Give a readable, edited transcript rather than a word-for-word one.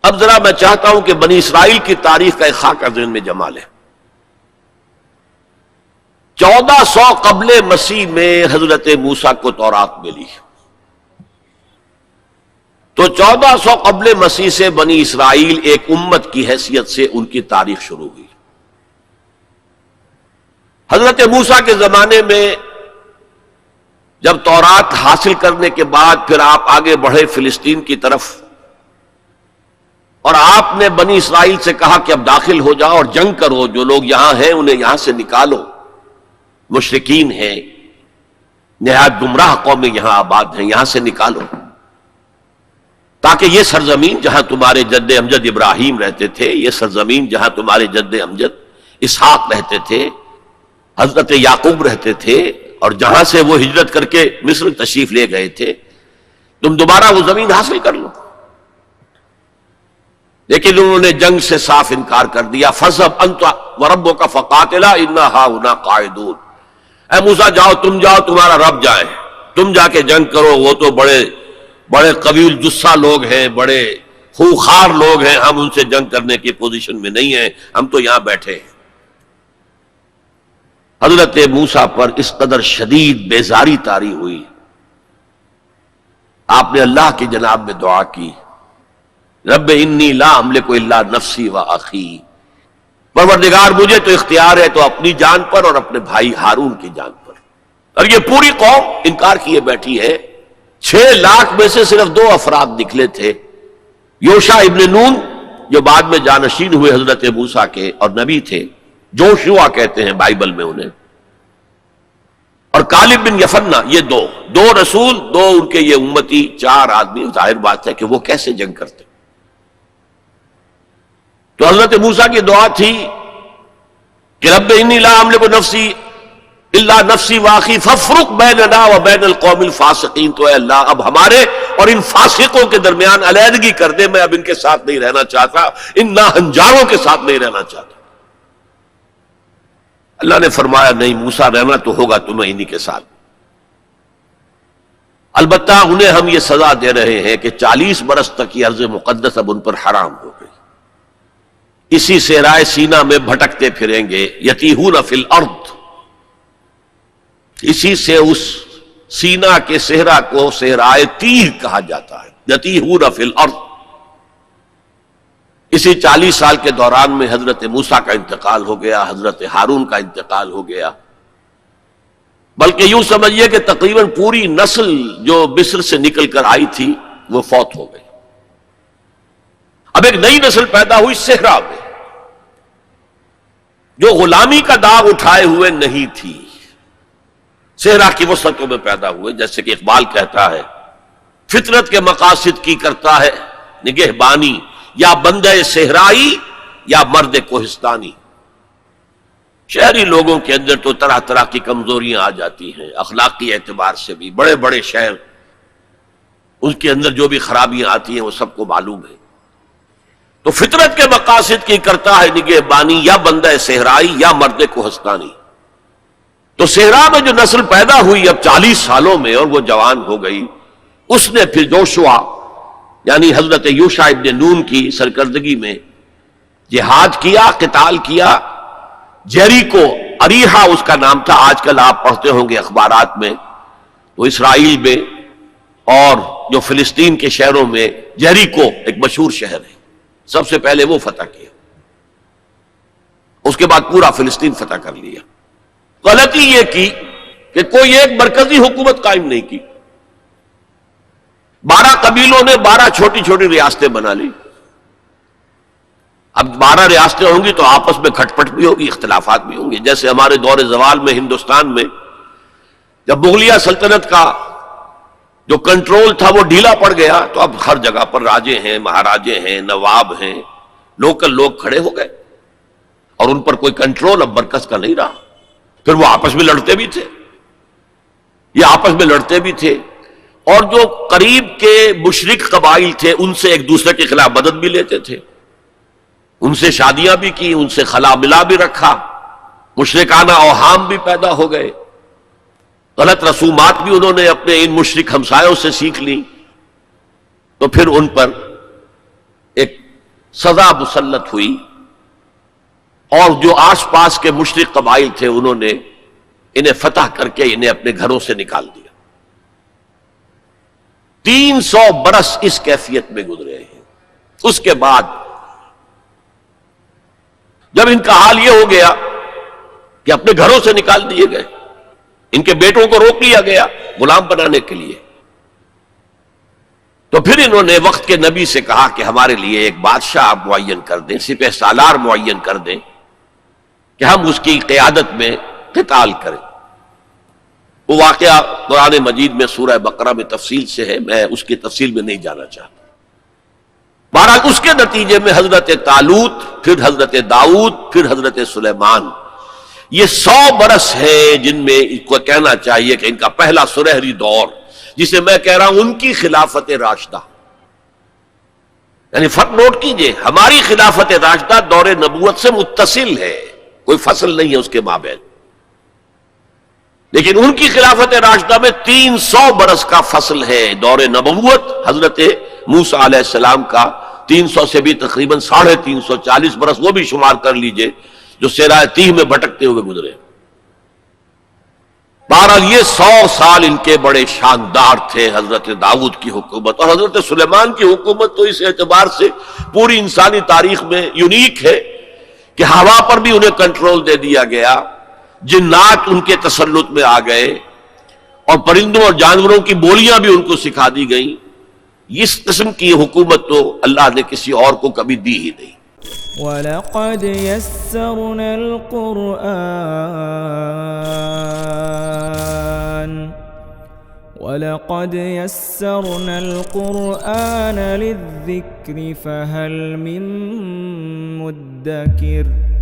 اب ذرا میں چاہتا ہوں کہ بنی اسرائیل کی تاریخ کا ایک خاکہ ذہن میں جما لیں۔ 1400 قبل مسیح میں حضرت موسیٰ کو تورات ملی، تو 1400 قبل مسیح سے بنی اسرائیل ایک امت کی حیثیت سے ان کی تاریخ شروع ہوئی۔ حضرت موسیٰ کے زمانے میں جب تورات حاصل کرنے کے بعد پھر آپ آگے بڑھے فلسطین کی طرف، اور آپ نے بنی اسرائیل سے کہا کہ اب داخل ہو جاؤ اور جنگ کرو، جو لوگ یہاں ہیں انہیں یہاں سے نکالو، مشرکین ہیں، نہایت گمراہ قومیں یہاں آباد ہیں، یہاں سے نکالو، تاکہ یہ سرزمین جہاں تمہارے جد امجد ابراہیم رہتے تھے، یہ سرزمین جہاں تمہارے جد امجد اسحاق رہتے تھے، حضرت یعقوب رہتے تھے، اور جہاں سے وہ ہجرت کر کے مصر تشریف لے گئے تھے، تم دوبارہ وہ زمین حاصل کر لو۔ لیکن انہوں نے جنگ سے صاف انکار کر دیا۔ فَاذْهَبْ أَنْتَ وَرَبُّكَ فَقَاتِلَا إِنَّا هَاهُنَا قَاعِدُونَ، اے موسیٰ جاؤ، تم جاؤ، تمہارا رب جائے، تم جا کے جنگ کرو، وہ تو بڑے بڑے قوی الجثہ لوگ ہیں، بڑے خوخار لوگ ہیں، ہم ان سے جنگ کرنے کی پوزیشن میں نہیں ہیں، ہم تو یہاں بیٹھے ہیں۔ حضرت موسیٰ پر اس قدر شدید بیزاری طاری ہوئی، آپ نے اللہ کی جناب میں دعا کی، رب انی لا املک الا نفسی و اخی، پروردگار مجھے تو اختیار ہے تو اپنی جان پر اور اپنے بھائی ہارون کی جان پر۔ اور یہ پوری قوم انکار کیے بیٹھی ہے۔ 6 لاکھ میں سے صرف 2 افراد نکلے تھے، یوشع ابن نون جو بعد میں جانشین ہوئے حضرت موسیٰ کے اور نبی تھے، جوشوا کہتے ہیں بائبل میں انہیں، اور کالب بن یفنہ، یہ دو رسول، 2 ان کے یہ امتی، 4 آدمی، ظاہر بات ہے کہ وہ کیسے جنگ کرتے۔ تو حضرت موسیٰ کی دعا تھی کہ رب انی لا املک نفسی الا نفسی واخی فافرق بیننا و بین القوم الفاسقین، تو اے اللہ اب ہمارے اور ان فاسقوں کے درمیان علیحدگی کر دے، میں اب ان کے ساتھ نہیں رہنا چاہتا، ان ناہنجاروں کے ساتھ نہیں رہنا چاہتا۔ اللہ نے فرمایا نہیں موسیٰ، رہنا تو ہوگا تمہیں انہی کے ساتھ، البتہ انہیں ہم یہ سزا دے رہے ہیں کہ 40 برس تک یہ ارض مقدس اب ان پر حرام ہو گئی، اسی صحرائے سینا میں بھٹکتے پھریں گے، یتیہون فی الارض، اسی سے اس سینا کے صحرا کو صحرائے تیہ کہا جاتا ہے، یتیہون فی الارض۔ اسی 40 سال کے دوران میں حضرت موسیٰ کا انتقال ہو گیا، حضرت ہارون کا انتقال ہو گیا، بلکہ یوں سمجھیے کہ تقریباً پوری نسل جو مصر سے نکل کر آئی تھی وہ فوت ہو گئی۔ اب ایک نئی نسل پیدا ہوئی صحرا میں، جو غلامی کا داغ اٹھائے ہوئے نہیں تھی، صحرا کی وسعتوں میں پیدا ہوئے۔ جیسے کہ اقبال کہتا ہے، فطرت کے مقاصد کی کرتا ہے نگہبانی، یا بندہ صحرائی یا مرد کوہستانی۔ شہری لوگوں کے اندر تو طرح طرح کی کمزوریاں آ جاتی ہیں، اخلاقی اعتبار سے بھی، بڑے بڑے شہر ان کے اندر جو بھی خرابیاں آتی ہیں وہ سب کو معلوم ہے۔ تو فطرت کے مقاصد کی کرتا ہے نگہبانی، یا بندہ صحرائی یا مرد کوہستانی۔ تو صحرا میں جو نسل پیدا ہوئی اب 40 سالوں میں اور وہ جوان ہو گئی، اس نے پھر جوشوا یعنی حضرت یوشع ابن نون کی سرکردگی میں جہاد کیا، قتال کیا۔ جیریکو، اریحا اس کا نام تھا، آج کل آپ پڑھتے ہوں گے اخبارات میں، تو اسرائیل میں اور جو فلسطین کے شہروں میں جیریکو ایک مشہور شہر ہے، سب سے پہلے وہ فتح کیا، اس کے بعد پورا فلسطین فتح کر لیا۔ غلطی یہ کی کہ کوئی ایک مرکزی حکومت قائم نہیں کی، 12 قبیلوں نے 12 چھوٹی چھوٹی ریاستیں بنا لی۔ اب 12 ریاستیں ہوں گی تو آپس میں کھٹ پٹ بھی ہوگی، اختلافات بھی ہوں گے۔ جیسے ہمارے دور زوال میں ہندوستان میں جب مغلیہ سلطنت کا جو کنٹرول تھا وہ ڈھیلا پڑ گیا، تو اب ہر جگہ پر راجے ہیں، مہاراجے ہیں، نواب ہیں، لوکل لوگ کھڑے ہو گئے، اور ان پر کوئی کنٹرول اب مرکز کا نہیں رہا۔ پھر وہ آپس میں لڑتے بھی تھے، یہ آپس میں لڑتے بھی تھے، اور جو قریب کے مشرک قبائل تھے ان سے ایک دوسرے کے خلاف مدد بھی لیتے تھے، ان سے شادیاں بھی کی، ان سے خلا ملا بھی رکھا، مشرکانہ اوہام بھی پیدا ہو گئے، غلط رسومات بھی انہوں نے اپنے ان مشرک ہمسایوں سے سیکھ لی۔ تو پھر ان پر ایک سزا مسلط ہوئی، اور جو آس پاس کے مشرک قبائل تھے انہوں نے انہیں فتح کر کے انہیں اپنے گھروں سے نکال دیا۔ 300 برس اس کیفیت میں گزرے ہیں۔ اس کے بعد جب ان کا حال یہ ہو گیا کہ اپنے گھروں سے نکال دیے گئے، ان کے بیٹوں کو روک لیا گیا غلام بنانے کے لیے، تو پھر انہوں نے وقت کے نبی سے کہا کہ ہمارے لیے ایک بادشاہ آپ معین کر دیں، سپہ سالار معین کر دیں کہ ہم اس کی قیادت میں قتال کریں۔ وہ واقعہ قرآن مجید میں سورہ بقرہ میں تفصیل سے ہے، میں اس کی تفصیل میں نہیں جانا چاہتا۔ بہرحال اس کے نتیجے میں حضرت طالوت، پھر حضرت داؤد، پھر حضرت سلیمان، یہ 100 برس ہیں جن میں اس کو کہنا چاہیے کہ ان کا پہلا سنہری دور، جسے میں کہہ رہا ہوں ان کی خلافت راشدہ، یعنی فرق نوٹ کیجئے، ہماری خلافت راشدہ دور نبوت سے متصل ہے، کوئی فصل نہیں ہے اس کے مابین، لیکن ان کی خلافت راشدہ میں 300 برس کا فصل ہے۔ دور نبوت حضرت موسیٰ علیہ السلام کا 300 سے بھی تقریباً 350 برس، وہ بھی شمار کر لیجئے، جو صحرائے تیہ میں بھٹکتے ہوئے گزرے۔ بہرحال یہ 100 سال ان کے بڑے شاندار تھے، حضرت داؤد کی حکومت، اور حضرت سلیمان کی حکومت تو اس اعتبار سے پوری انسانی تاریخ میں یونیک ہے کہ ہوا پر بھی انہیں کنٹرول دے دیا گیا، جنات ان کے تسلط میں آ گئے، اور پرندوں اور جانوروں کی بولیاں بھی ان کو سکھا دی گئیں۔ اس قسم کی حکومت تو اللہ نے کسی اور کو کبھی دی ہی نہیں۔ وَلَقَدْ يَسَّرْنَا الْقُرْآنَ لِلذِّكْرِ فَهَلْ مِن مُّدَّكِرٍ